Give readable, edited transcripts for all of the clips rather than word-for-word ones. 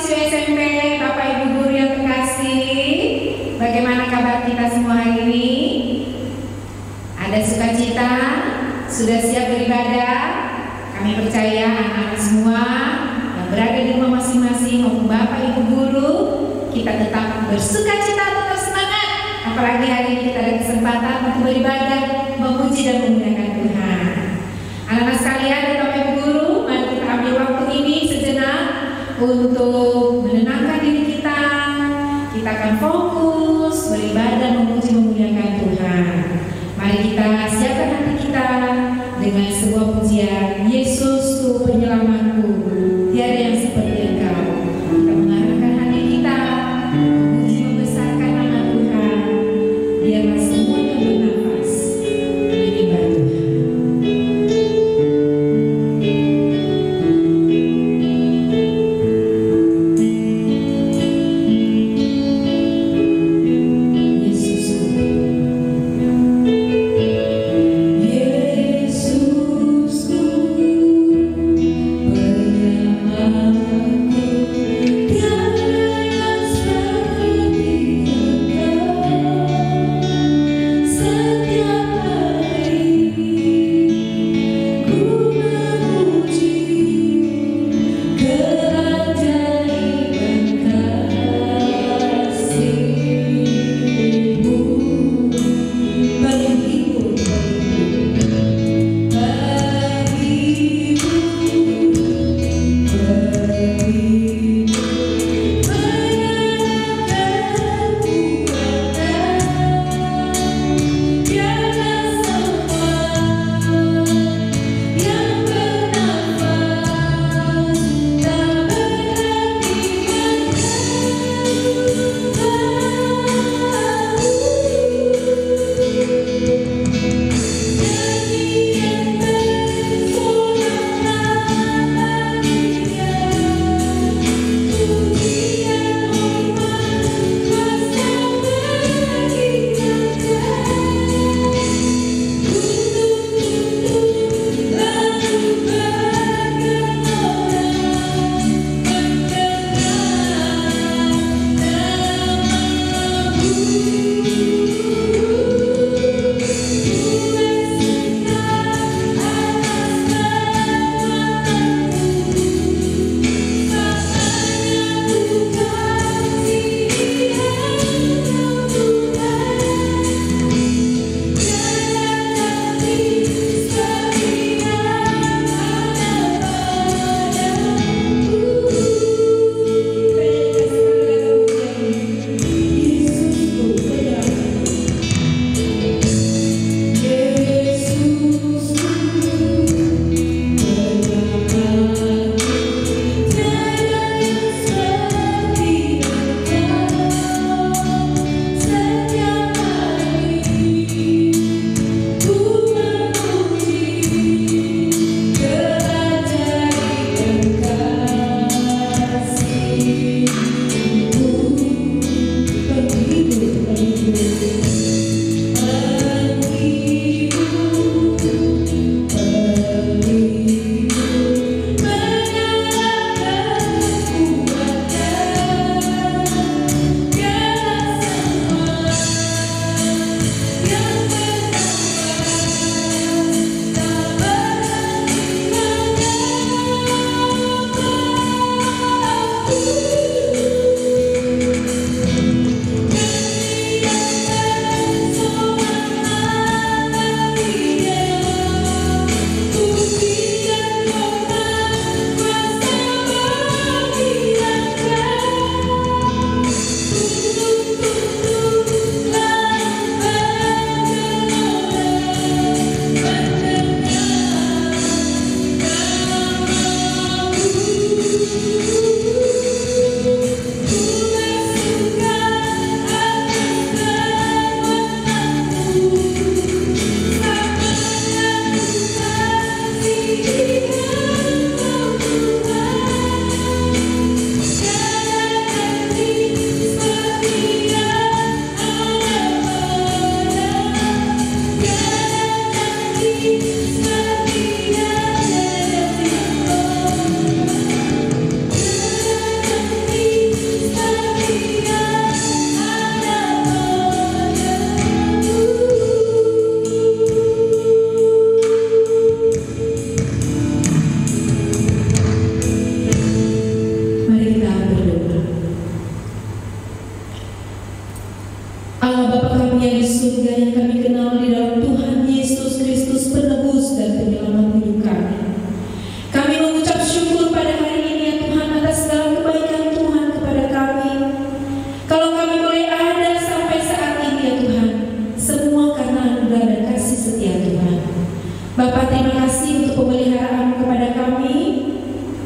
siswi SMP, Bapak Ibu guru yang terkasih, bagaimana kabar kita semua hari ini? Ada sukacita? Sudah siap beribadah? Kami percaya anak-anak semua yang berada di rumah masing-masing maupun Bapak Ibu guru, kita tetap bersukacita, tetap semangat. Apalagi hari ini kita ada kesempatan untuk beribadah, memuji dan memuliakan Tuhan. Anak-anak sekalian dan Bapak Ibu guru, mari kita ambil waktu ini sejenak untuk menenangkan diri kita. Kita akan fokus beribadah, memuji, memuliakan Tuhan. Mari kita siapkan hati kita dengan sebuah pujian, Yesus tu penyelamatku, tiada yang seperti Engkau. Kita mengarahkan hati kita, memuji, membesarkan nama Tuhan. Biarlah semua yang bernafas menyembah Tuhan. Yesus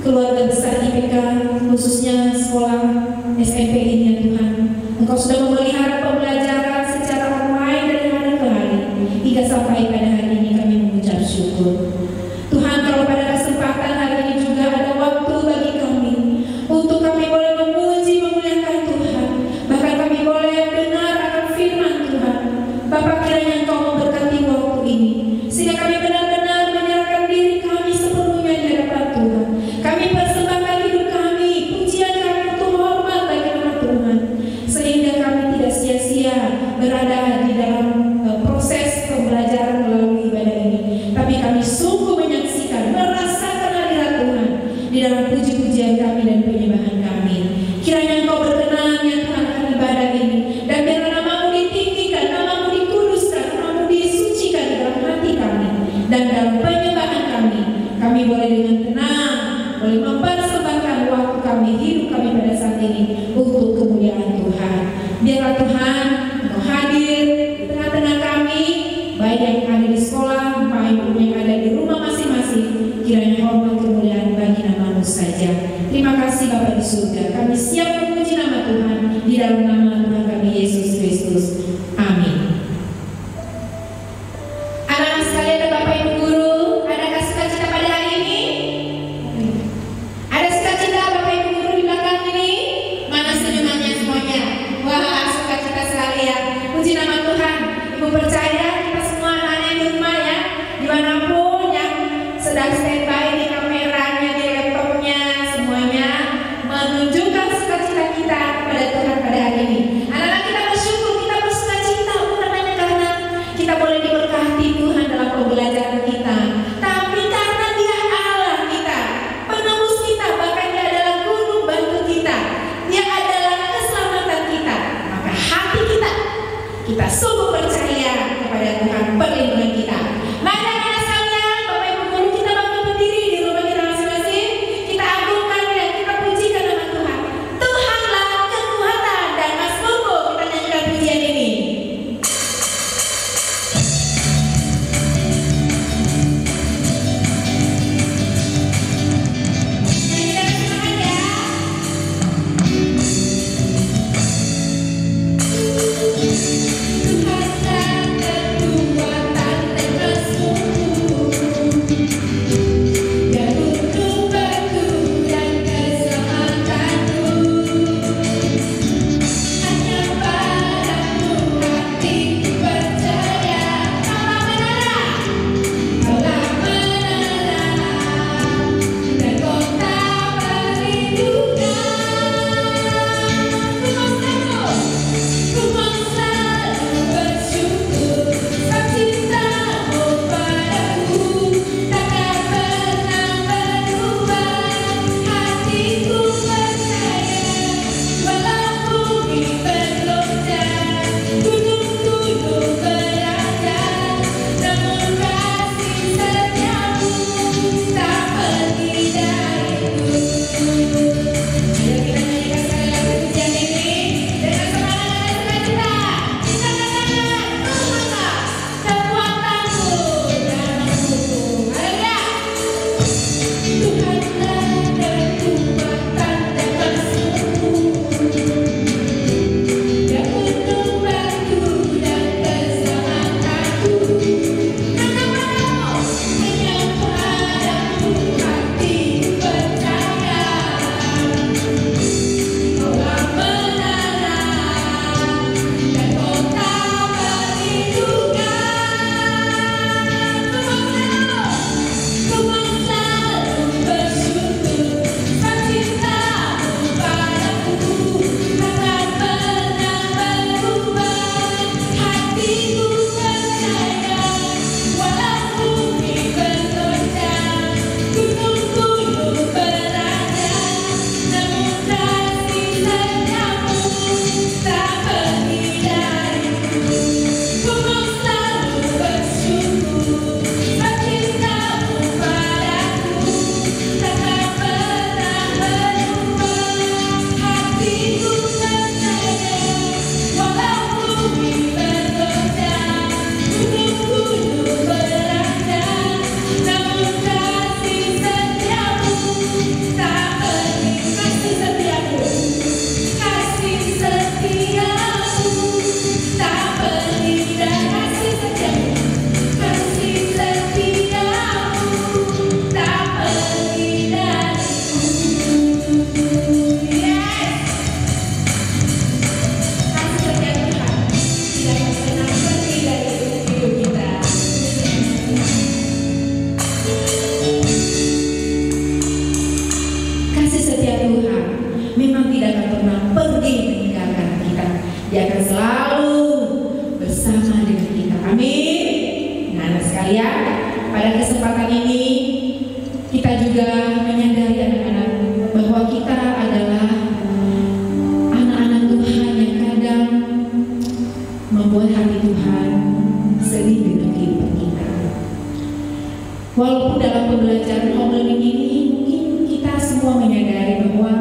keluarga besar IPK, khususnya sekolah SMP ini ya Tuhan. Engkau sudah memelihara pembelajaran secara online dari hari ke hari hingga sampai pada hari ini kami mengucap syukur. Tuhan, kalau pada kesempatan hari ini juga ada waktu bagi kami untuk kami boleh memuji, memuliakan Tuhan, bahkan kami boleh dengar akan firman Tuhan. Bapa, kiranya Engkau memberkati waktu ini sehingga kami benar-benar menyerahkan diri kami sepenuhnya di hadapan Tuhan. Kami persembahkan hidup kami, pujian kami untuk hormat bagi nama Tuhan, sehingga kami tidak sia-sia berada di dalam proses pembelajaran melalui ibadah ini, tapi kami sungguh menyaksikan, merasakan hadirat Tuhan di dalam puji-pujian kami dan penyembahan kami. Kiranya Engkau berkenan ya Tuhan akan ibadah ini, dan biarlah nama-Mu ditinggikan, nama-Mu dikuduskan, nama-Mu disucikan di dalam hati kami dan dalam penyembahan kami. Kami boleh dengan tenang, boleh mempersembahkan waktu kami, hidup kami pada saat ini untuk kemuliaan Tuhan. Biarlah Tuhan Engkau hadir di tengah-tengah kami, baik yang ada di sekolah maupun yang ada di rumah masing-masing. Kiranya hormat kemuliaan bagi nama-Mu saja. Terima kasih Bapa di surga. Kami siap memuji nama Tuhan di dalam nama Tuhan kami Yesus Kristus. Amin. Anak-anak sekalian dan Bapak Ibu guru, adakah sukacita pada hari ini? Ada sukacita Bapak Ibu guru di belakang ini? Mana senyumannya semuanya? Wah, sukacita sekali ya. Puji nama Tuhan. Ibu percaya kita semua anak-anak di rumah ya, dimanapun yang sedang standby di kameranya, di laptopnya, semuanya menunjukkan sukacita tidak akan pernah pergi meninggalkan kita. Dia akan selalu bersama dengan kita. Amin. Nah, anak sekalian, pada kesempatan ini kita juga menyadari anak-anak bahwa kita adalah anak-anak Tuhan yang kadang membuat hati Tuhan sedih dengan kehidupan kita. Walaupun dalam pembelajaran home learning ini mungkin kita semua menyadari bahwa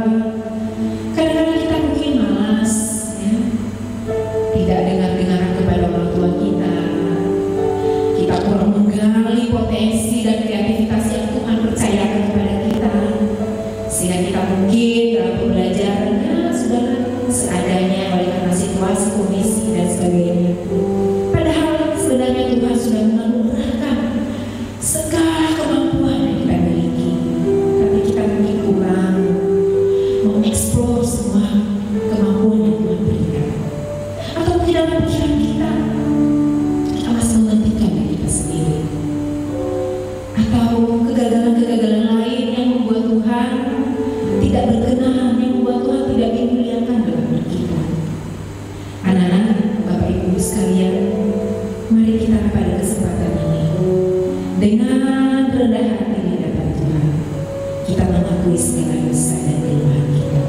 kadang-kadang kita mungkin malas, ya, tidak dengar-dengaran kepada orang tua kita. Kita kurang menggali potensi dan kreativitas yang Tuhan percayakan kepada kita, sehingga kita mungkin dalam pembelajarannya sudah seadanya oleh karena situasi, kondisi dan sebagainya. Padahal sebenarnya Tuhan sudah menganugerahkan segala kemampuan yang kita miliki, tapi kita mungkin kurang mengeksplor semua kemampuan yang Tuhan berikan. Atau mungkin dalam pikiran kita masih menghentikan diri kita sendiri, atau kegagalan-kegagalan lain yang membuat Tuhan tidak berkenan, yang membuat Tuhan tidak dimuliakan dalam hidup kita. Anak-anak, Bapak Ibu sekalian, mari kita pada kesempatan ini dengan rendah hati di hadapan Tuhan kita mengakui segala dosa dan kelemahan kita.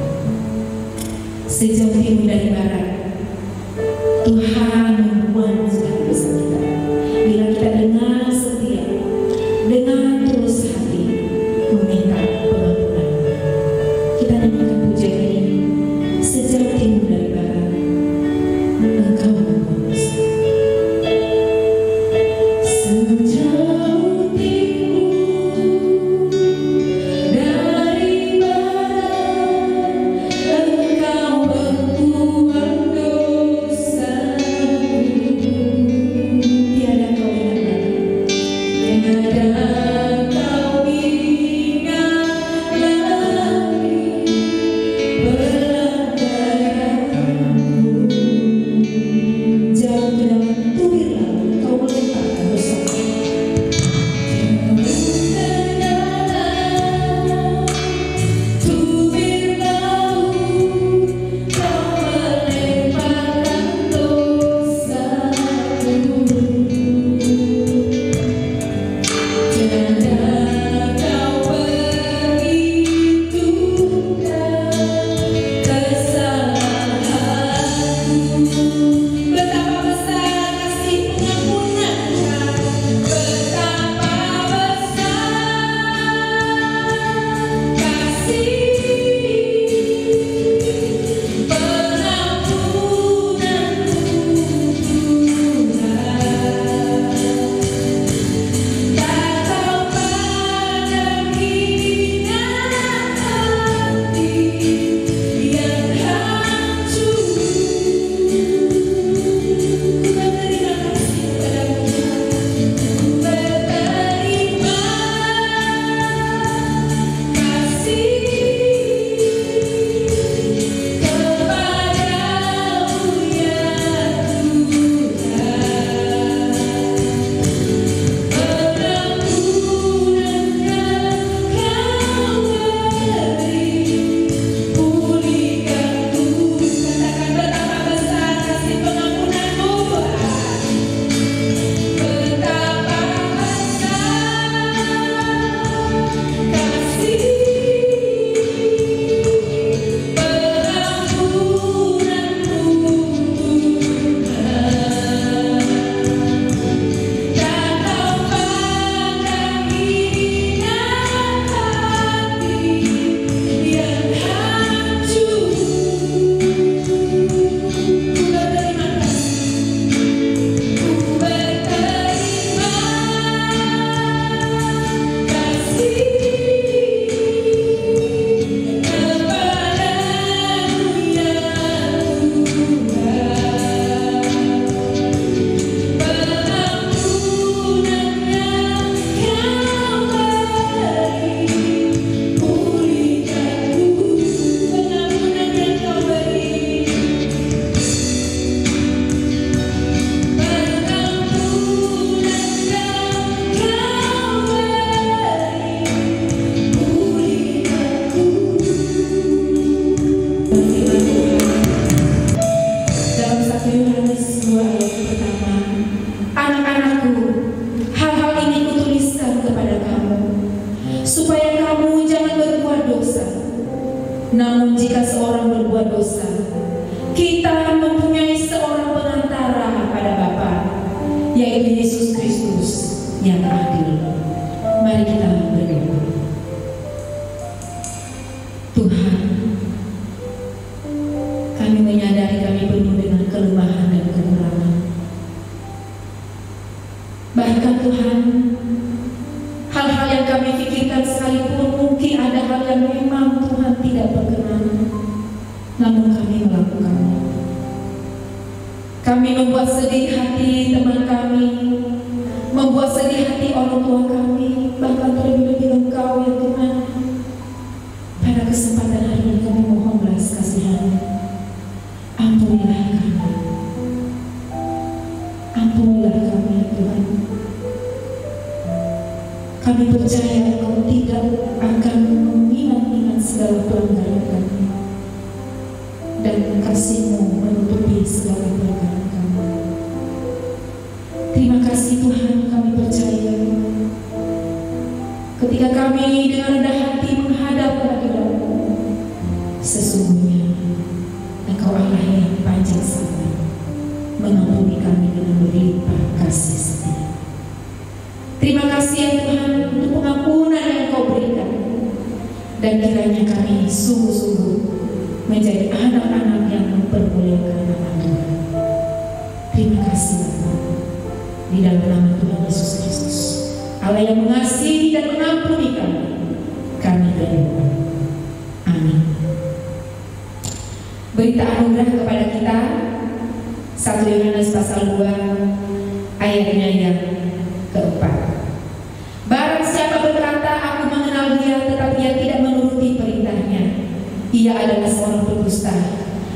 Sejauh timur dari barat, Tuhan membuat segala dosa kita. Bila kita dengan setia, dengan tulus hati meminta pengampunan, kita nyanyikan pujian ini. Sejauh timur dari barat, Engkau membuat dosa. Sejauh timur dari barat, Engkau membuat dosa. Namun jika seorang berbuat dosa, kita mempunyai seorang penantara pada Bapa, yaitu Yesus Kristus yang adil. Mari kita berdoa. Tuhan, kami menyadari kami penuh dengan kelemahan dan kekurangan. Bahkan Tuhan, hal-hal yang kami pikirkan sekalipun mungkin ada hal yang memang Tuhan tidak berkenan, namun kami melakukannya. Kami membuat sedih hati teman kami, membuat sedih hati orang tua kami, bahkan terlebih-lebih Engkau ya Tuhan. Pada kesempatan hari ini kami mohon belas kasihan. Ampunilah kami. Ampunilah kami ya Tuhan. Kami percaya Engkau tidak akan mengingat-ingat segala pelanggaran kami, dan kasih-Mu menutupi segala pelanggaran kami. Terima kasih Tuhan, kami percaya ketika kami dengan rendah hati menghadap kehadiran-Mu, sesungguhnya Engkau Allah yang panjang sabar, mengampuni kami dengan berlimpah kasih setia. Terima kasih ya Tuhan untuk pengampunan yang Kau berikan, dan kiranya kami sungguh-sungguh menjadi anak-anak yang mempermuliakan nama Tuhan. Terima kasih Bapa, di dalam nama Tuhan Yesus Kristus, Allah yang mengasihi dan mengampuni kami berdoa. Amin. Berita anugerah kepada kita 1 Yohanes pasal 2 ayatnya yang keempat. Barang siapa berkata aku mengenal dia tetapi ia tidak menuruti perintahnya, ia adalah seorang pendusta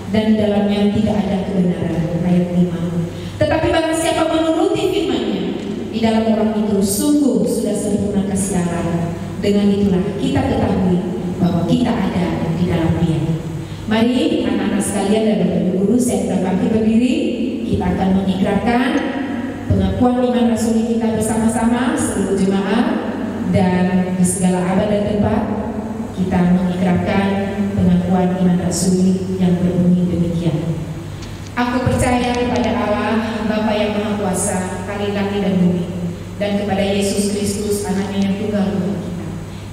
dan di dalamnya tidak ada kebenaran. Ayat 5. Tetapi barang siapa menuruti firman-Nya, di dalam orang itu sungguh sudah sempurna kasih Allah. Dengan itulah kita ketahui bahwa kita ada di dalam Dia. Mari anak-anak sekalian dan Bapak Ibu guru, saya sudah bangkit berdiri. Kita akan mengikrarkan pengakuan iman rasuli kita bersama-sama seluruh jemaat, dan di segala abad dan tempat kita mengikrarkan pengakuan iman rasuli yang berbunyi demikian. Aku percaya kepada Allah Bapa yang Maha Kuasa, Kali langit dan bumi, dan kepada Yesus Kristus Anaknya yang tunggal Tuhan kita,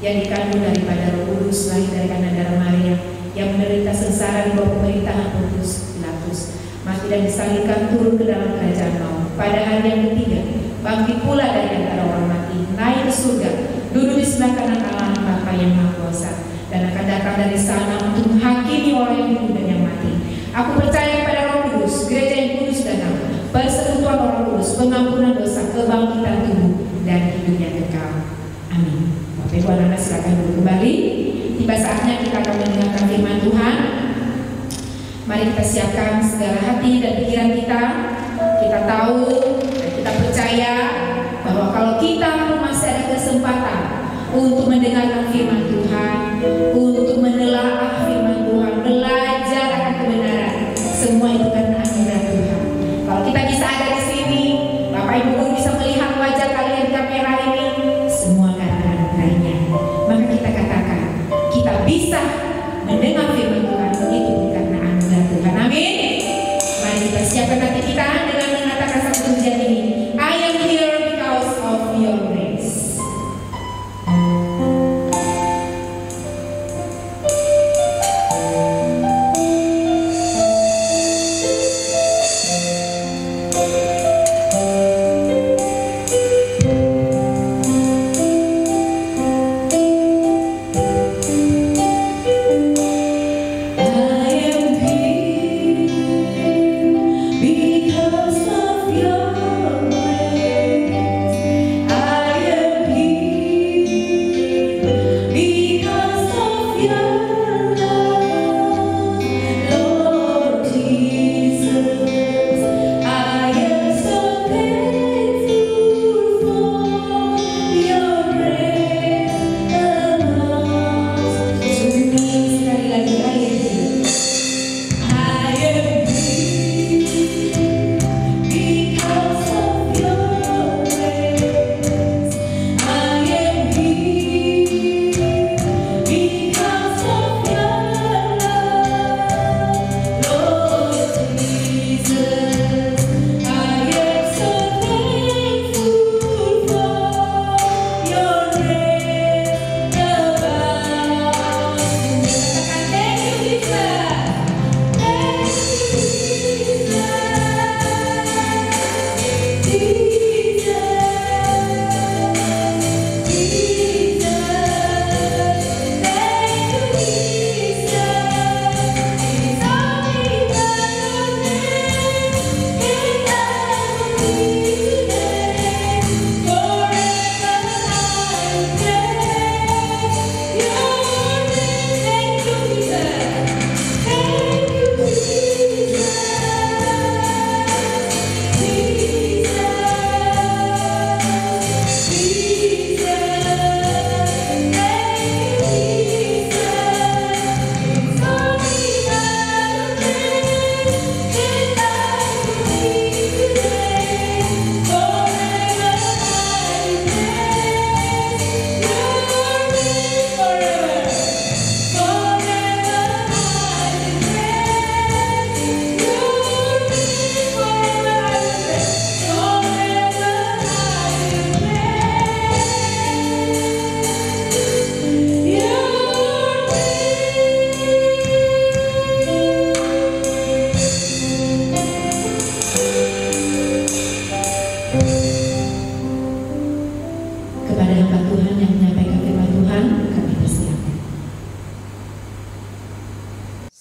yang dikandung daripada Roh Kudus, lahir dari kanan darah Maria, yang menderita sengsara di bawah pemerintahan Pontius Pilatus, mati dan disalibkan, turun ke dalam kerajaan maut, pada hari yang ketiga bangkit pula dari antara orang mati, naik ke surga, duduk di sebelah kanan Allah Bapa yang Maha Kuasa, dan akan datang dari sana untuk menghakimi orang yang hidup dan yang mati. Aku percaya kepada Roh Kudus, gereja yang kudus dan damai, persekutuan orang kudus, pengampunan dosa, kebangkitan tubuh, dan hidup yang kekal. Amin. Bapak Ibu anak-anak silakan duduk kembali. Tiba saatnya kita akan mendengarkan firman Tuhan. Mari kita siapkan segala hati dan pikiran kita. Kita tahu dan kita percaya bahwa kalau kita masih ada kesempatan untuk mendengarkan firman Tuhan, untuk menelaah firman Tuhan, belajar akan kebenaran, semua itu karena anugerah Tuhan. Kalau kita bisa ada di sini, Bapak Ibu guru bisa melihat wajah kalian di kamera ini, semua karena anugerahnya. Maka kita katakan, kita bisa mendengar firman Tuhan itu karena anugerah Tuhan. Amin. Mari kita siapkan hati kita dengan mengatakan satu pujian ini. I am here because of your grace. Because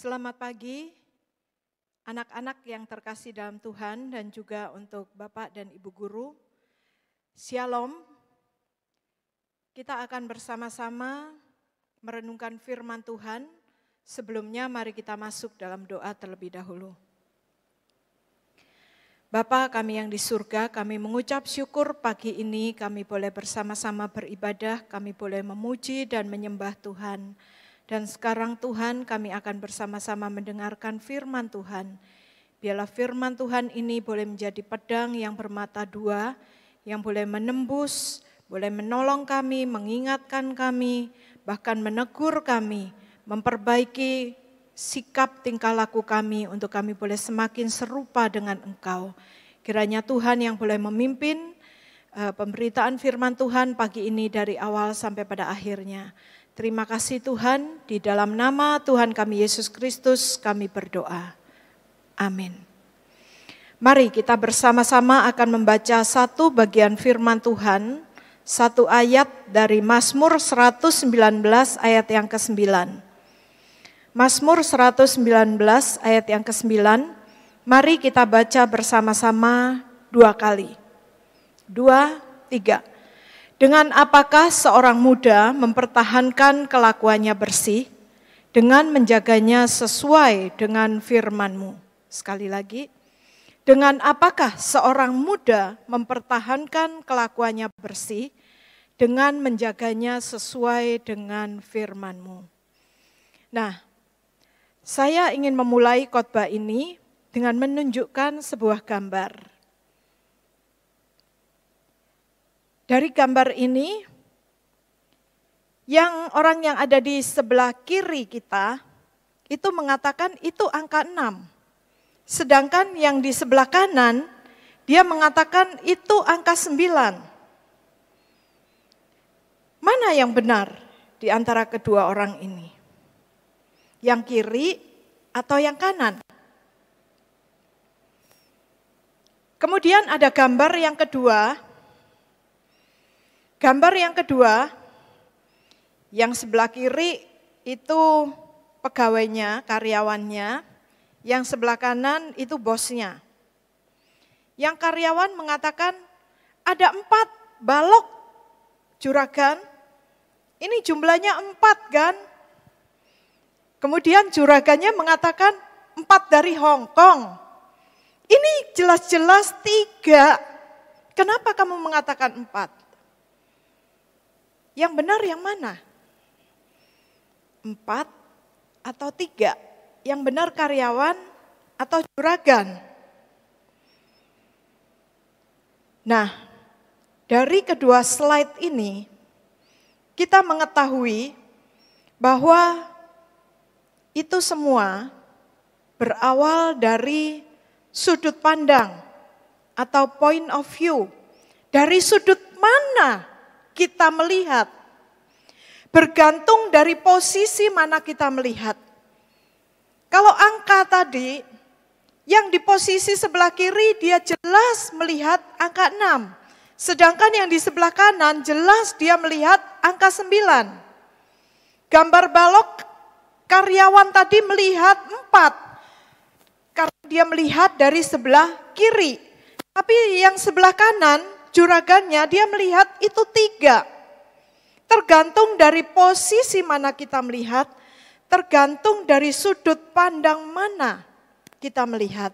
Selamat pagi, anak-anak yang terkasih dalam Tuhan dan juga untuk Bapak dan Ibu Guru. Shalom, kita akan bersama-sama merenungkan firman Tuhan. Sebelumnya mari kita masuk dalam doa terlebih dahulu. Bapa kami yang di surga, kami mengucap syukur pagi ini kami boleh bersama-sama beribadah, kami boleh memuji dan menyembah Tuhan. Dan sekarang Tuhan kami akan bersama-sama mendengarkan firman Tuhan. Biarlah firman Tuhan ini boleh menjadi pedang yang bermata dua, yang boleh menembus, boleh menolong kami, mengingatkan kami, bahkan menegur kami, memperbaiki sikap tingkah laku kami untuk kami boleh semakin serupa dengan Engkau. Kiranya Tuhan yang boleh memimpin pemberitaan firman Tuhan pagi ini dari awal sampai pada akhirnya. Terima kasih Tuhan, di dalam nama Tuhan kami Yesus Kristus kami berdoa. Amin. Mari kita bersama-sama akan membaca satu bagian firman Tuhan, satu ayat dari Mazmur 119 ayat yang ke-9. Mazmur 119 ayat yang ke-9, mari kita baca bersama-sama 2 kali. 2, 3. Dengan apakah seorang muda mempertahankan kelakuannya bersih, dengan menjaganya sesuai dengan firman-Mu. Sekali lagi, dengan apakah seorang muda mempertahankan kelakuannya bersih, dengan menjaganya sesuai dengan firman-Mu. Nah, saya ingin memulai khotbah ini dengan menunjukkan sebuah gambar. Dari gambar ini, orang yang ada di sebelah kiri kita, itu mengatakan itu angka 6. Sedangkan yang di sebelah kanan, dia mengatakan itu angka 9. Mana yang benar di antara kedua orang ini? Yang kiri atau yang kanan? Kemudian ada gambar yang kedua. Gambar yang kedua, yang sebelah kiri itu pegawainya, karyawannya, yang sebelah kanan itu bosnya. Yang karyawan mengatakan ada 4 balok juragan, ini jumlahnya 4 kan? Kemudian juragannya mengatakan 4 dari Hong Kong, ini jelas-jelas 3, kenapa kamu mengatakan 4? Yang benar yang mana? 4 atau 3? Yang benar karyawan atau juragan? Nah, dari kedua slide ini, kita mengetahui bahwa itu semua berawal dari sudut pandang atau point of view. Dari sudut mana kita melihat, bergantung dari posisi mana kita melihat. Kalau angka tadi, yang di posisi sebelah kiri dia jelas melihat angka 6. Sedangkan yang di sebelah kanan jelas dia melihat angka 9. Gambar balok karyawan tadi melihat 4. Karena dia melihat dari sebelah kiri. Tapi yang sebelah kanan, juragannya dia melihat itu 3. Tergantung dari posisi mana kita melihat, tergantung dari sudut pandang mana kita melihat.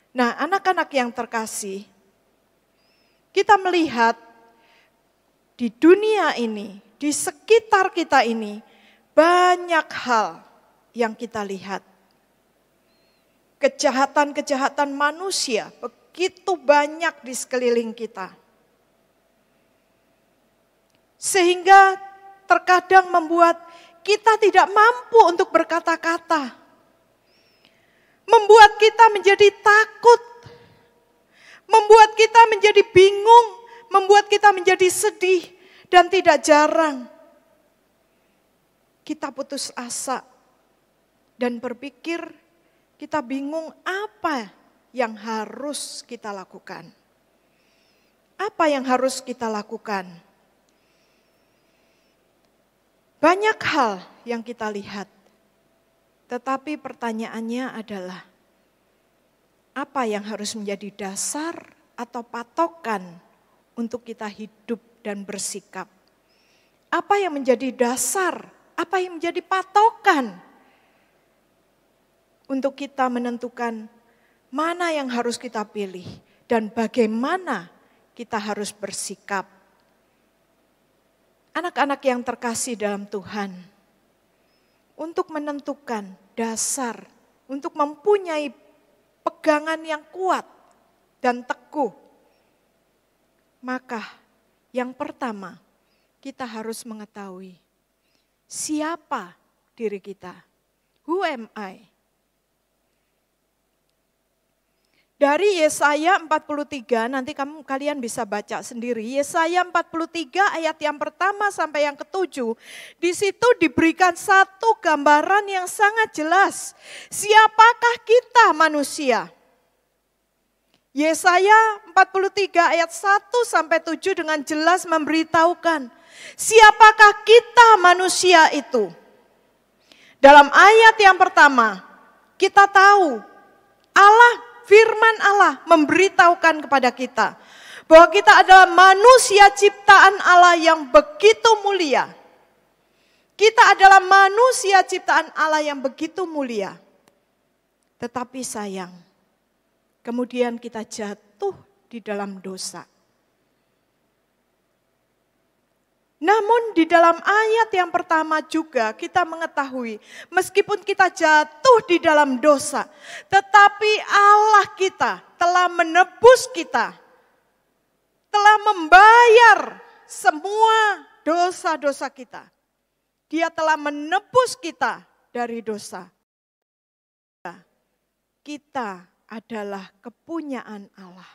Nah, anak-anak yang terkasih, kita melihat di dunia ini, di sekitar kita ini, banyak hal yang kita lihat. Kejahatan-kejahatan manusia begitu banyak di sekeliling kita. Sehingga terkadang membuat kita tidak mampu untuk berkata-kata. Membuat kita menjadi takut. Membuat kita menjadi bingung. Membuat kita menjadi sedih. Dan tidak jarang kita putus asa. Dan berpikir kita bingung apa yang harus kita lakukan. Apa yang harus kita lakukan? Banyak hal yang kita lihat. Tetapi pertanyaannya adalah, apa yang harus menjadi dasar atau patokan untuk kita hidup dan bersikap? Apa yang menjadi dasar? Apa yang menjadi patokan untuk kita menentukan mana yang harus kita pilih dan bagaimana kita harus bersikap? Anak-anak yang terkasih dalam Tuhan, untuk menentukan dasar, untuk mempunyai pegangan yang kuat dan teguh, maka yang pertama kita harus mengetahui siapa diri kita. Who am I? Dari Yesaya 43, nanti kalian bisa baca sendiri. Yesaya 43 ayat yang pertama sampai yang ke-7. Di situ diberikan satu gambaran yang sangat jelas. Siapakah kita manusia? Yesaya 43 ayat 1 sampai 7 dengan jelas memberitahukan siapakah kita manusia itu. Dalam ayat yang pertama, kita tahu Firman Allah memberitahukan kepada kita bahwa kita adalah manusia ciptaan Allah yang begitu mulia. Kita adalah manusia ciptaan Allah yang begitu mulia. Tetapi sayang, kemudian kita jatuh di dalam dosa. Namun di dalam ayat yang pertama juga kita mengetahui, meskipun kita jatuh di dalam dosa, tetapi Allah kita telah menebus kita, telah membayar semua dosa-dosa kita. Dia telah menebus kita dari dosa. Kita adalah kepunyaan Allah,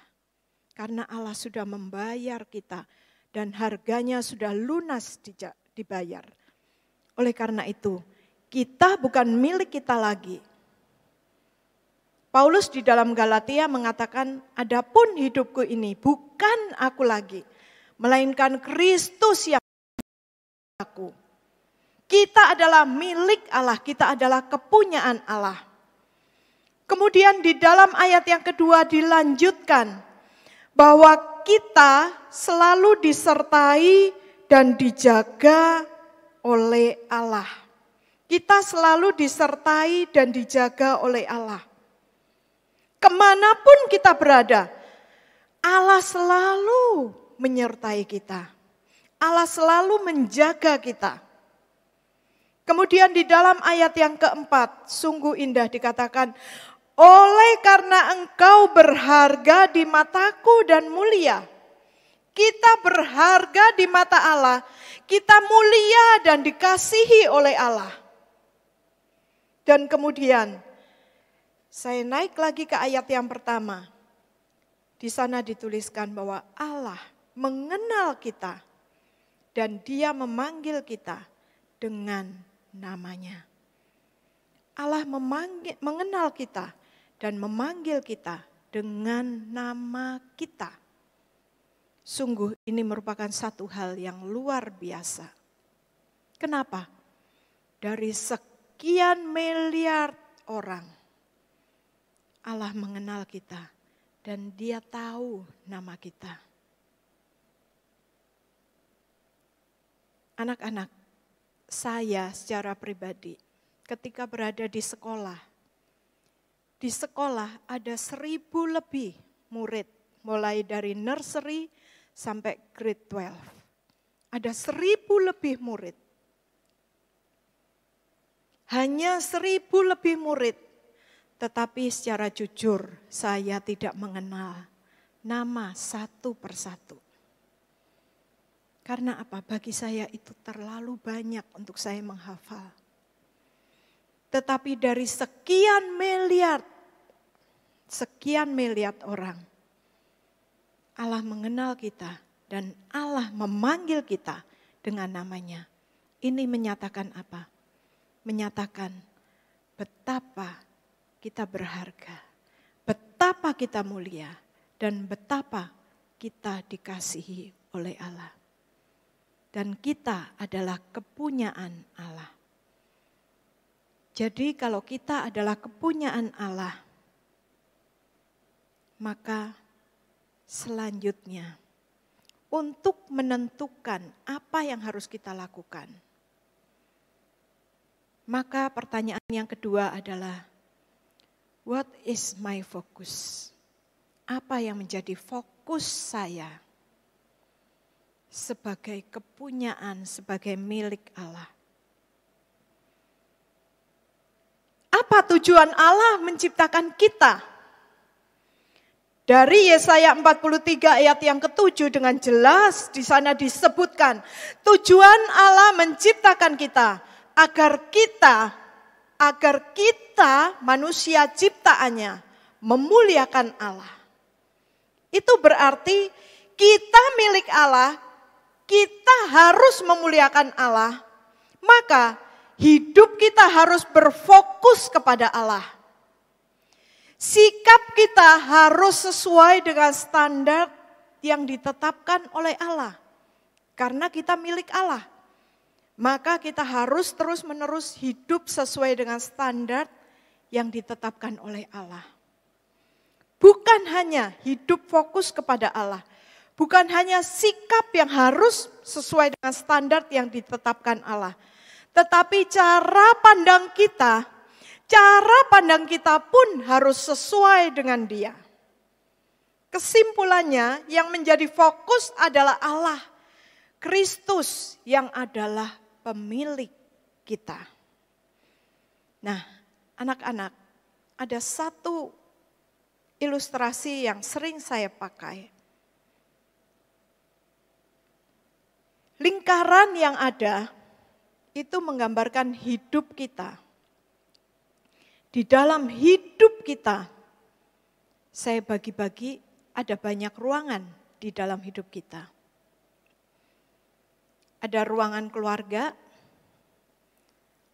karena Allah sudah membayar kita. Dan harganya sudah lunas dibayar. Oleh karena itu, kita bukan milik kita lagi. Paulus di dalam Galatia mengatakan, adapun hidupku ini bukan aku lagi, melainkan Kristus yang aku. Kita adalah milik Allah, kita adalah kepunyaan Allah. Kemudian di dalam ayat yang kedua dilanjutkan, bahwa kita selalu disertai dan dijaga oleh Allah. Kita selalu disertai dan dijaga oleh Allah. Kemanapun kita berada, Allah selalu menyertai kita. Allah selalu menjaga kita. Kemudian di dalam ayat yang keempat, sungguh indah dikatakan, oleh karena engkau berharga di mataku dan mulia. Kita berharga di mata Allah. Kita mulia dan dikasihi oleh Allah. Dan kemudian saya naik lagi ke ayat yang pertama. Di sana dituliskan bahwa Allah mengenal kita. Dan Dia memanggil kita dengan namanya. Allah mengenal kita. Dan memanggil kita dengan nama kita. Sungguh ini merupakan satu hal yang luar biasa. Kenapa? Dari sekian miliar orang, Allah mengenal kita dan Dia tahu nama kita. Anak-anak, saya secara pribadi ketika berada di sekolah ada 1.000 lebih murid, mulai dari nursery sampai grade 12. Ada 1.000 lebih murid. Hanya 1.000 lebih murid, tetapi secara jujur saya tidak mengenal nama satu persatu. Karena apa? Bagi saya itu terlalu banyak untuk saya menghafal. Tetapi dari sekian miliar orang, Allah mengenal kita dan Allah memanggil kita dengan namanya. Ini menyatakan apa? Menyatakan betapa kita berharga, betapa kita mulia, dan betapa kita dikasihi oleh Allah. Dan kita adalah kepunyaan Allah. Jadi kalau kita adalah kepunyaan Allah, maka selanjutnya untuk menentukan apa yang harus kita lakukan. Maka pertanyaan yang kedua adalah, what is my focus? Apa yang menjadi fokus saya sebagai kepunyaan, sebagai milik Allah? Apa tujuan Allah menciptakan kita? Dari Yesaya 43 ayat yang ke-7 dengan jelas di sana disebutkan, tujuan Allah menciptakan kita agar kita manusia ciptaannya memuliakan Allah. Itu berarti kita milik Allah, kita harus memuliakan Allah, maka hidup kita harus berfokus kepada Allah. Sikap kita harus sesuai dengan standar yang ditetapkan oleh Allah. Karena kita milik Allah. Maka kita harus terus-menerus hidup sesuai dengan standar yang ditetapkan oleh Allah. Bukan hanya hidup fokus kepada Allah. Bukan hanya sikap yang harus sesuai dengan standar yang ditetapkan Allah. Tetapi cara pandang kita pun harus sesuai dengan Dia. Kesimpulannya yang menjadi fokus adalah Allah, Kristus yang adalah pemilik kita. Nah, anak-anak, ada satu ilustrasi yang sering saya pakai. Lingkaran yang ada itu menggambarkan hidup kita. Di dalam hidup kita, saya bagi-bagi ada banyak ruangan di dalam hidup kita. Ada ruangan keluarga,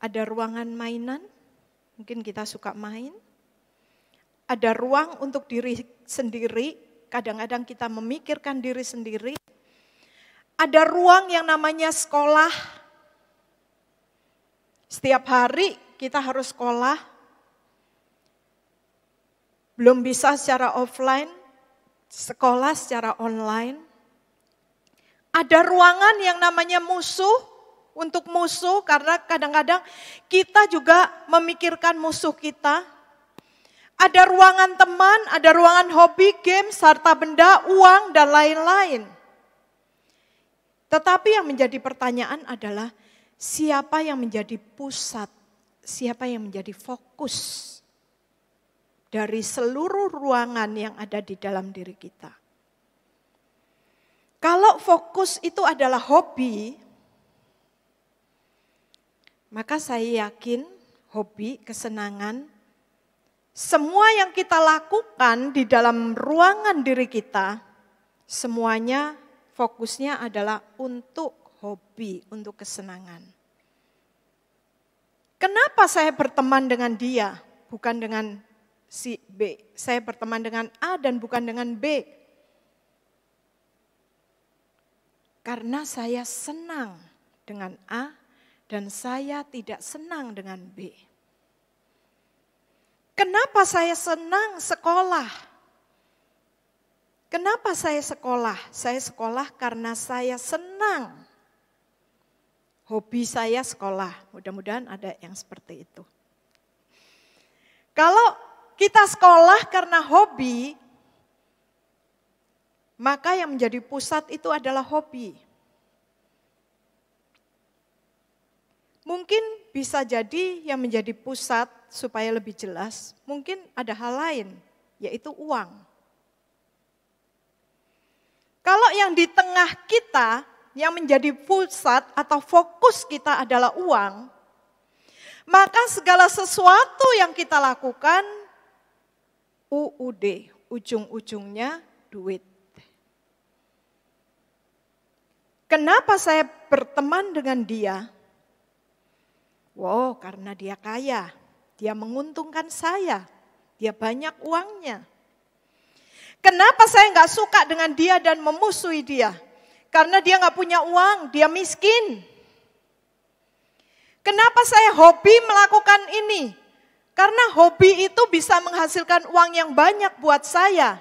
ada ruangan mainan, mungkin kita suka main. Ada ruang untuk diri sendiri, kadang-kadang kita memikirkan diri sendiri. Ada ruang yang namanya sekolah. Setiap hari kita harus sekolah. Belum bisa secara offline, sekolah secara online. Ada ruangan yang namanya musuh, untuk musuh karena kadang-kadang kita juga memikirkan musuh kita. Ada ruangan teman, ada ruangan hobi, game, harta benda, uang, dan lain-lain. Tetapi yang menjadi pertanyaan adalah siapa yang menjadi pusat, siapa yang menjadi fokus dari seluruh ruangan yang ada di dalam diri kita. Kalau fokus itu adalah hobi, maka saya yakin hobi, kesenangan, semua yang kita lakukan di dalam ruangan diri kita, semuanya fokusnya adalah untuk hobi, untuk kesenangan. Kenapa saya berteman dengan dia, bukan dengan si B? Saya berteman dengan A dan bukan dengan B. Karena saya senang dengan A dan saya tidak senang dengan B. Kenapa saya senang sekolah? Kenapa saya sekolah? Saya sekolah karena saya senang. Hobi saya sekolah. Mudah-mudahan ada yang seperti itu. Kalau kita sekolah karena hobi, maka yang menjadi pusat itu adalah hobi. Mungkin bisa jadi yang menjadi pusat supaya lebih jelas, mungkin ada hal lain, yaitu uang. Kalau yang di tengah kita, yang menjadi pusat atau fokus kita adalah uang, maka segala sesuatu yang kita lakukan, UUD, ujung-ujungnya duit. Kenapa saya berteman dengan dia? Wow, karena dia kaya, dia menguntungkan saya, dia banyak uangnya. Kenapa saya nggak suka dengan dia dan memusuhi dia? Karena dia nggak punya uang, dia miskin. Kenapa saya hobi melakukan ini? Karena hobi itu bisa menghasilkan uang yang banyak buat saya.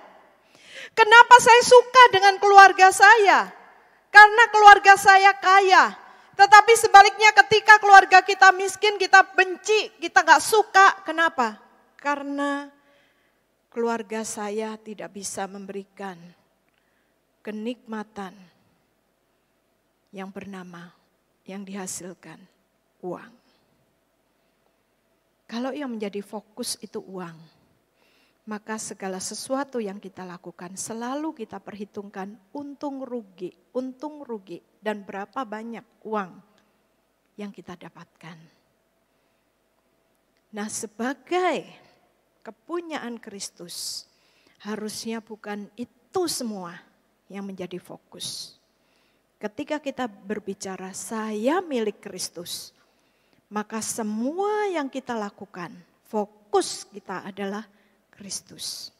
Kenapa saya suka dengan keluarga saya? Karena keluarga saya kaya. Tetapi sebaliknya ketika keluarga kita miskin, kita benci, kita gak suka. Kenapa? Karena keluarga saya tidak bisa memberikan kenikmatan yang bernama, yang dihasilkan uang. Kalau yang menjadi fokus itu uang, maka segala sesuatu yang kita lakukan selalu kita perhitungkan untung rugi, dan berapa banyak uang yang kita dapatkan. Nah, sebagai kepunyaan Kristus, harusnya bukan itu semua yang menjadi fokus. Ketika kita berbicara saya milik Kristus, maka semua yang kita lakukan, fokus kita adalah Kristus.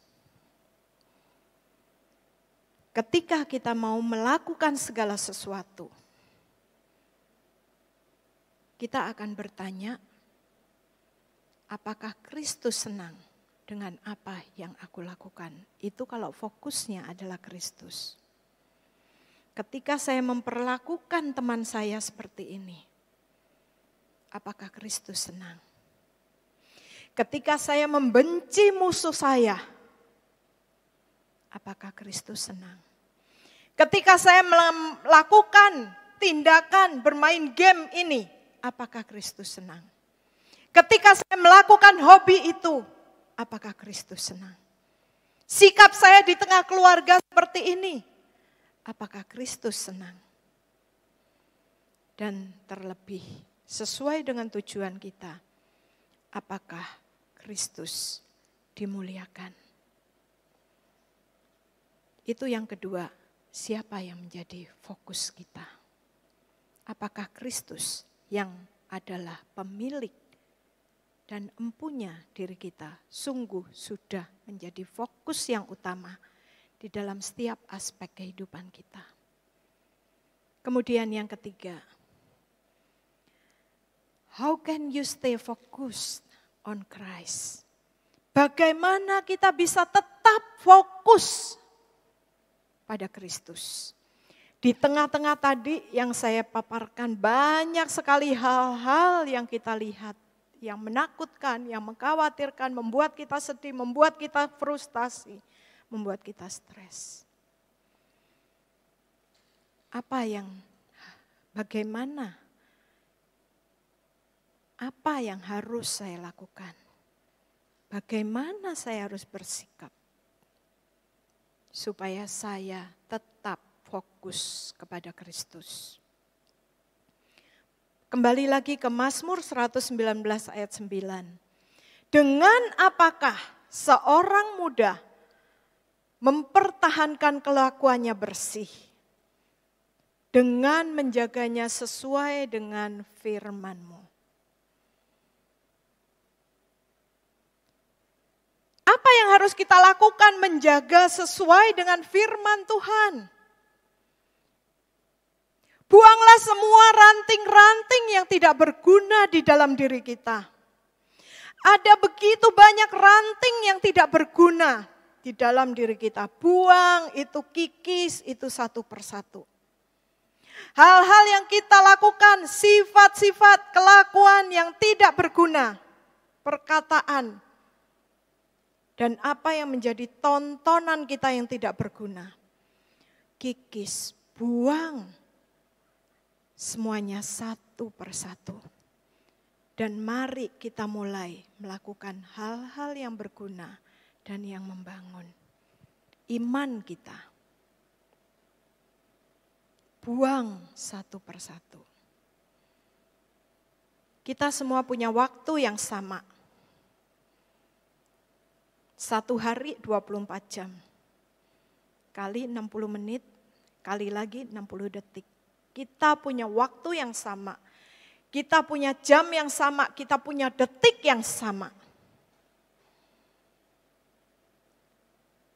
Ketika kita mau melakukan segala sesuatu, kita akan bertanya, apakah Kristus senang dengan apa yang aku lakukan? Itu kalau fokusnya adalah Kristus. Ketika saya memperlakukan teman saya seperti ini, apakah Kristus senang? Ketika saya membenci musuh saya, apakah Kristus senang? Ketika saya melakukan tindakan bermain game ini, apakah Kristus senang? Ketika saya melakukan hobi itu, apakah Kristus senang? Sikap saya di tengah keluarga seperti ini, apakah Kristus senang? Dan terlebih, sesuai dengan tujuan kita, apakah Kristus dimuliakan? Itu yang kedua, siapa yang menjadi fokus kita? Apakah Kristus yang adalah pemilik dan empunya diri kita sungguh sudah menjadi fokus yang utama di dalam setiap aspek kehidupan kita? Kemudian yang ketiga, how can you stay focused on Christ? Bagaimana kita bisa tetap fokus pada Kristus? Di tengah-tengah tadi yang saya paparkan banyak sekali hal-hal yang kita lihat, yang menakutkan, yang mengkhawatirkan, membuat kita sedih, membuat kita frustasi, membuat kita stres. Bagaimana? Apa yang harus saya lakukan? Bagaimana saya harus bersikap? Supaya saya tetap fokus kepada Kristus. Kembali lagi ke Mazmur 119 ayat 9. Dengan apakah seorang muda mempertahankan kelakuannya bersih? Dengan menjaganya sesuai dengan firman-Mu. Apa yang harus kita lakukan menjaga sesuai dengan firman Tuhan? Buanglah semua ranting-ranting yang tidak berguna di dalam diri kita. Ada begitu banyak ranting yang tidak berguna di dalam diri kita. Buang itu, kikis itu satu persatu. Hal-hal yang kita lakukan, sifat-sifat kelakuan yang tidak berguna, perkataan, dan apa yang menjadi tontonan kita yang tidak berguna. Kikis, buang semuanya satu persatu. Dan mari kita mulai melakukan hal-hal yang berguna dan yang membangun iman kita. Buang satu persatu. Kita semua punya waktu yang sama. Satu hari 24 jam. Kali 60 menit, kali lagi 60 detik. Kita punya waktu yang sama. Kita punya jam yang sama, kita punya detik yang sama.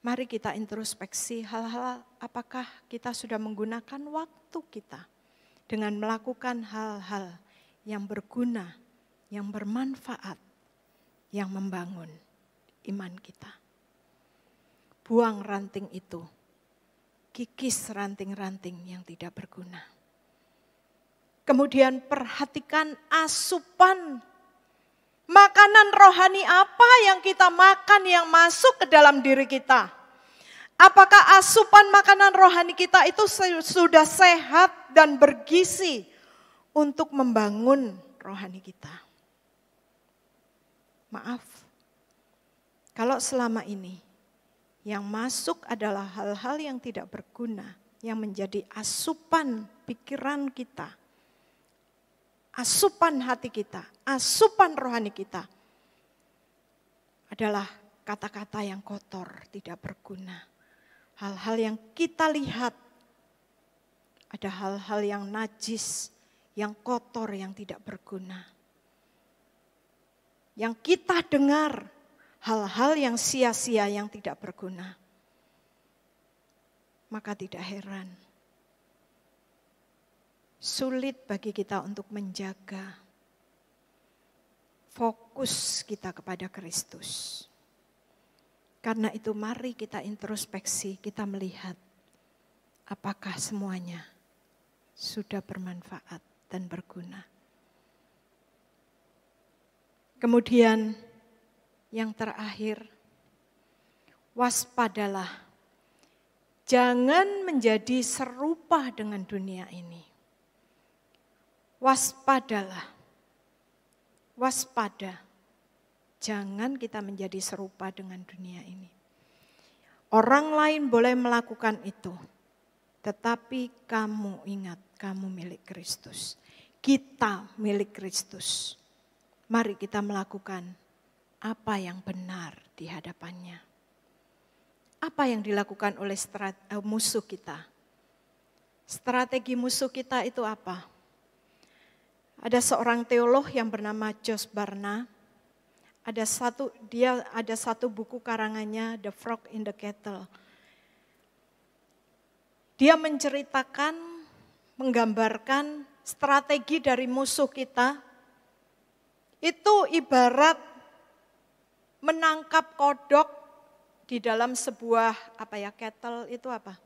Mari kita introspeksi hal-hal apakah kita sudah menggunakan waktu kita dengan melakukan hal-hal yang berguna, yang bermanfaat, yang membangun iman kita. Buang ranting itu, kikis ranting-ranting yang tidak berguna. Kemudian perhatikan asupan makanan rohani apa yang kita makan yang masuk ke dalam diri kita. Apakah asupan makanan rohani kita itu sudah sehat dan bergizi untuk membangun rohani kita? Maaf, kalau selama ini yang masuk adalah hal-hal yang tidak berguna, yang menjadi asupan pikiran kita, asupan hati kita, asupan rohani kita, adalah kata-kata yang kotor, tidak berguna. Hal-hal yang kita lihat, ada hal-hal yang najis, yang kotor, yang tidak berguna. Yang kita dengar, hal-hal yang sia-sia, yang tidak berguna. Maka tidak heran, sulit bagi kita untuk menjaga fokus kita kepada Kristus. Karena itu mari kita introspeksi, kita melihat apakah semuanya sudah bermanfaat dan berguna. Kemudian yang terakhir, waspadalah. Jangan menjadi serupa dengan dunia ini. Waspadalah. Waspada. Jangan kita menjadi serupa dengan dunia ini. Orang lain boleh melakukan itu. Tetapi kamu ingat, kamu milik Kristus. Kita milik Kristus. Mari kita melakukan apa yang benar di hadapannya. Apa yang dilakukan oleh musuh kita? Strategi musuh kita itu apa? Ada seorang teolog yang bernama Josh Barna. Ada satu buku karangannya, The Frog in the Kettle. Dia menceritakan, menggambarkan strategi dari musuh kita. Itu ibarat menangkap kodok di dalam sebuah kettle itu apa?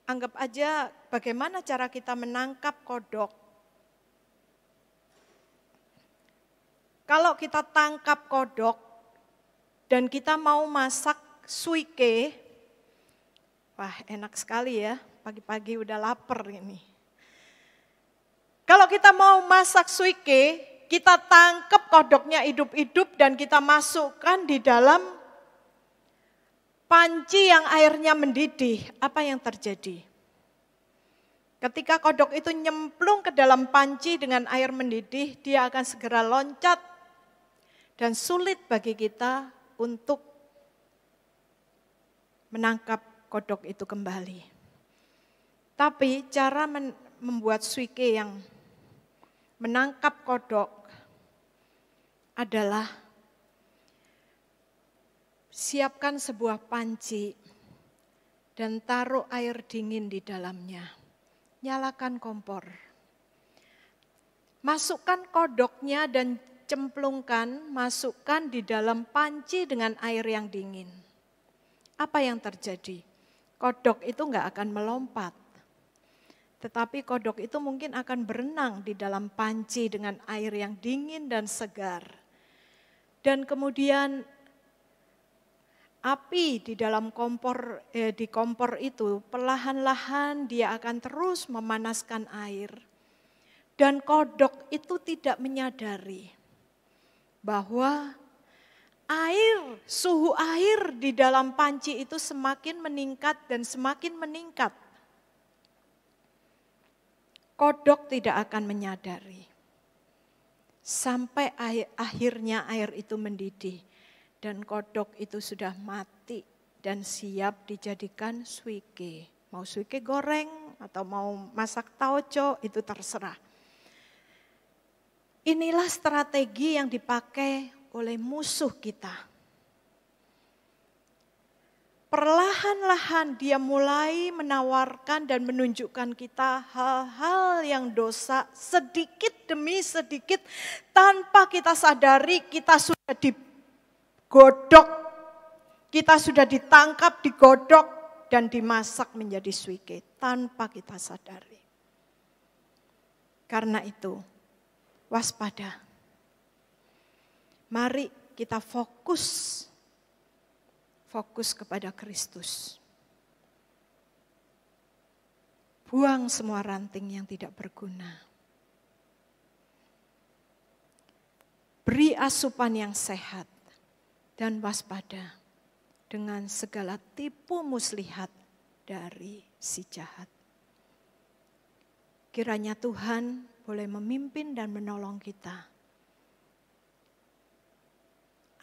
Anggap aja bagaimana cara kita menangkap kodok. Kalau kita tangkap kodok dan kita mau masak suike, wah enak sekali ya, pagi-pagi udah lapar ini. Kalau kita mau masak suike, kita tangkap kodoknya hidup-hidup dan kita masukkan di dalam panci yang airnya mendidih. Apa yang terjadi? Ketika kodok itu nyemplung ke dalam panci dengan air mendidih, dia akan segera loncat. Dan sulit bagi kita untuk menangkap kodok itu kembali. Tapi cara membuat suike yang menangkap kodok adalah siapkan sebuah panci dan taruh air dingin di dalamnya. Nyalakan kompor. Masukkan kodoknya dan cemplungkan, masukkan di dalam panci dengan air yang dingin. Apa yang terjadi? Kodok itu enggak akan melompat. Tetapi kodok itu mungkin akan berenang di dalam panci dengan air yang dingin dan segar. Dan kemudian api di dalam kompor itu perlahan-lahan dia akan terus memanaskan air. Dan kodok itu tidak menyadari bahwa suhu air di dalam panci itu semakin meningkat dan semakin meningkat. Kodok tidak akan menyadari. Sampai akhirnya air itu mendidih dan kodok itu sudah mati dan siap dijadikan suike. Mau suike goreng atau mau masak tauco itu terserah. Inilah strategi yang dipakai oleh musuh kita. perlahan-lahan dia mulai menawarkan dan menunjukkan kita hal-hal yang dosa sedikit demi sedikit tanpa kita sadari kita sudah digodok, kita sudah ditangkap, digodok dan dimasak menjadi suike tanpa kita sadari. Karena itu, waspada. Mari kita fokus kepada Kristus. Buang semua ranting yang tidak berguna. Beri asupan yang sehat dan waspada dengan segala tipu muslihat dari si jahat. Kiranya Tuhan boleh memimpin dan menolong kita.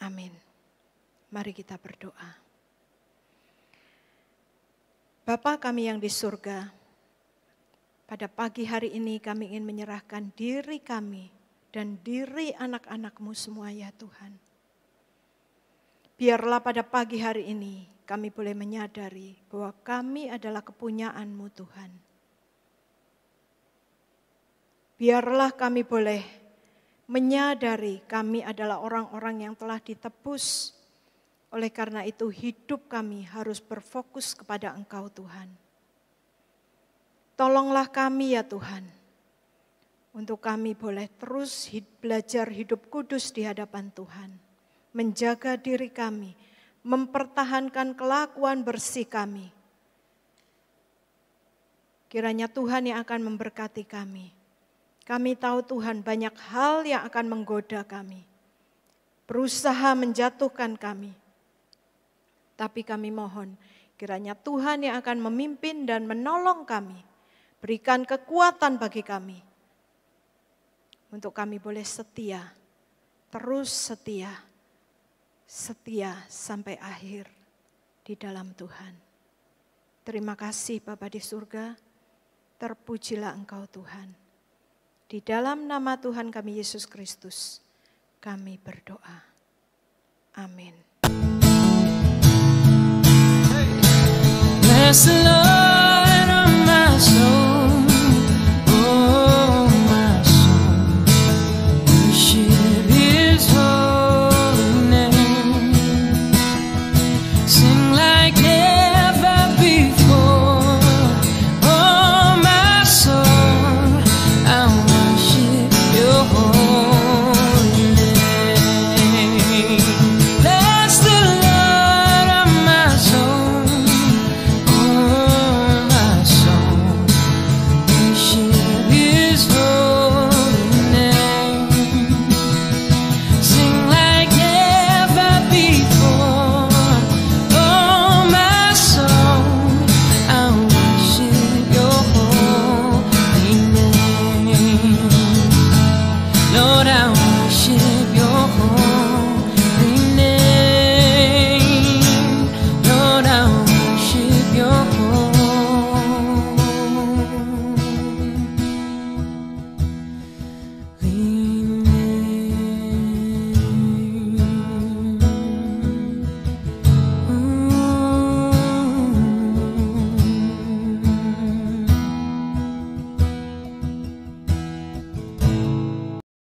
Amin. Mari kita berdoa. Bapa kami yang di surga, pada pagi hari ini kami ingin menyerahkan diri kami dan diri anak-anak-Mu semua ya Tuhan. Biarlah pada pagi hari ini kami boleh menyadari bahwa kami adalah kepunyaan-Mu Tuhan. Biarlah kami boleh menyadari kami adalah orang-orang yang telah ditebus. Oleh karena itu hidup kami harus berfokus kepada Engkau Tuhan. Tolonglah kami ya Tuhan. Untuk kami boleh terus belajar hidup kudus di hadapan Tuhan. Menjaga diri kami. Mempertahankan kelakuan bersih kami. Kiranya Tuhan yang akan memberkati kami. Kami tahu Tuhan banyak hal yang akan menggoda kami. Berusaha menjatuhkan kami. Tapi kami mohon kiranya Tuhan yang akan memimpin dan menolong kami. Berikan kekuatan bagi kami. Untuk kami boleh setia. Terus setia. Setia sampai akhir di dalam Tuhan. Terima kasih Bapa di surga. Terpujilah Engkau Tuhan. Di dalam nama Tuhan kami Yesus Kristus. Kami berdoa. Amin. Bless the Lord.